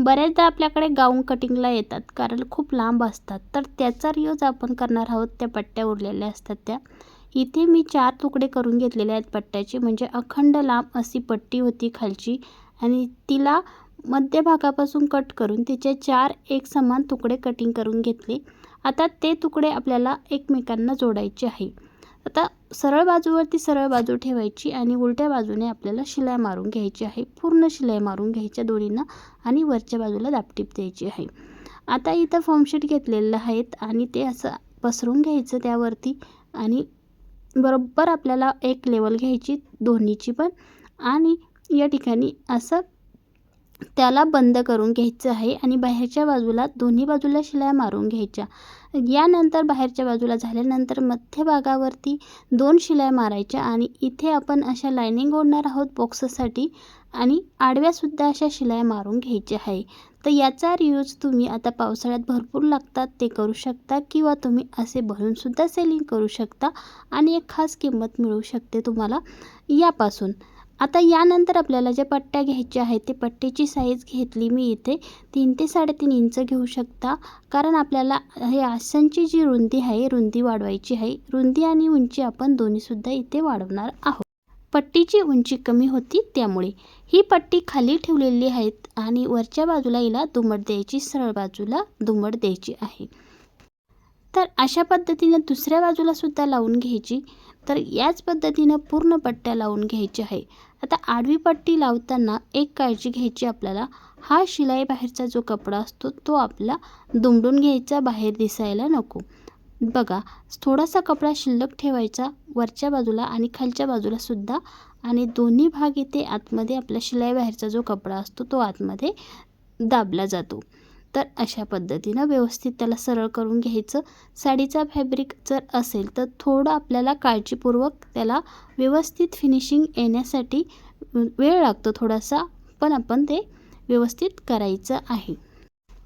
बऱ्याचदा आपल्याकडे गाऊन कटिंगला येतात कारण खूप लांब असतात, तर त्याचा रियूज आपण करणार आहोत. त्या पट्ट्या उरलेल्या असतात त्या इथे मी 4 तुकडे करून घेतलेले आहेत पट्ट्याचे, म्हणजे अखंड लांब अशी पट्टी होती खालची आणि तिला मध्यभागापासून कट करून तिचे 4 एक समान तुकडे कटिंग करून घेतले. आता ते तुकडे आपल्याला एकमेकांना जोडायचे आहे. आता सरळ बाजूवरती सरळ बाजू ठेवायची आणि उलट्या बाजूने आपल्याला शिलाई मारून घ्यायची आहे. पूर्ण शिलाई मारून घ्यायच्या दोरीनं आणि वरच्या बाजूला दाबटीप द्यायची आहे. आता इथं फॉर्म शीट घेतलेलं आहेत आणि ते असं पसरून घ्यायचं त्यावरती आणि बरोबर आपल्याला एक लेवल घ्यायची दोन्हीची पण आणि या ठिकाणी असं त्याला बंद करून घ्यायचं आहे आणि बाहेरच्या बाजूला दोन्ही बाजूला शिलाई मारून घ्यायच्या. यानंतर बाहेरच्या बाजूला झाल्यानंतर मध्यभागावरती 2 शिलाई मारायच्या आणि इथे आपण अशा लाइनिंग ओढणार आहोत बॉक्ससाठी आणि आडव्यासुद्धा अशा शिलाई मारून घ्यायच्या आहे. तर याचा रियूज तुम्ही आता पावसाळ्यात भरपूर लागतात ते करू शकता किंवा तुम्ही असे भरूनसुद्धा सेलिंग करू शकता आणि एक खास किंमत मिळू शकते तुम्हाला यापासून. आता यानंतर आपल्याला ज्या पट्ट्या घ्यायच्या आहेत ते पट्टीची साईज घेतली मी इथे 3 ते 3.5 इंच घेऊ शकता, कारण आपल्याला हे आसनची जी रुंदी आहे रुंदी वाढवायची आहे. रुंदी आणि उंची आपण दोन्हीसुद्धा इथे वाढवणार आहोत. पट्टीची उंची कमी होती त्यामुळे ही पट्टी खाली ठेवलेली आहेत आणि वरच्या बाजूला हिला दुमड द्यायची, सरळ बाजूला दुमड द्यायची आहे. तर अशा पद्धतीने दुसऱ्या बाजूला सुद्धा लावून घ्यायची. तर याच पद्धतीनं पूर्ण पट्ट्या लावून घ्यायची आहे. आता आडवी पट्टी लावताना एक काळजी घ्यायची आपल्याला, हा शिलाई बाहेरचा जो कपडा असतो तो आपला दुमडून घ्यायचा, बाहेर दिसायला नको. बघा थोडासा कपडा शिल्लक ठेवायचा वरच्या बाजूला आणि खालच्या बाजूला सुद्धा आणि दोन्ही भाग इथे आतमध्ये आपला शिलाई बाहेरचा जो कपडा असतो तो आतमध्ये दाबला जातो. तर अशा पद्धतीनं व्यवस्थित त्याला सरळ करून घ्यायचं. साडीचा फॅब्रिक जर असेल तर थोडं आपल्याला काळजीपूर्वक त्याला व्यवस्थित फिनिशिंग येण्यासाठी वेळ लागतो थोडासा, पण आपण ते व्यवस्थित करायचं आहे.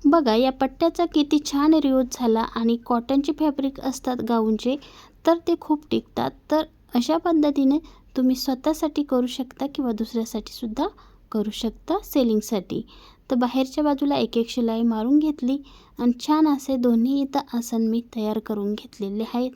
बघा या पट्ट्याचा किती छान रियूज झाला आणि कॉटनचे फॅब्रिक असतात गाऊनचे तर ते खूप टिकतात. तर अशा पद्धतीने तुम्ही स्वतःसाठी करू शकता किंवा दुसऱ्यासाठी सुद्धा करू शकता सेलिंगसाठी. तर बाहेरच्या बाजूला एक एक शिलाई मारून घेतली आणि छान असे दोन्ही इथं आसन मी तयार करून घेतलेले आहेत.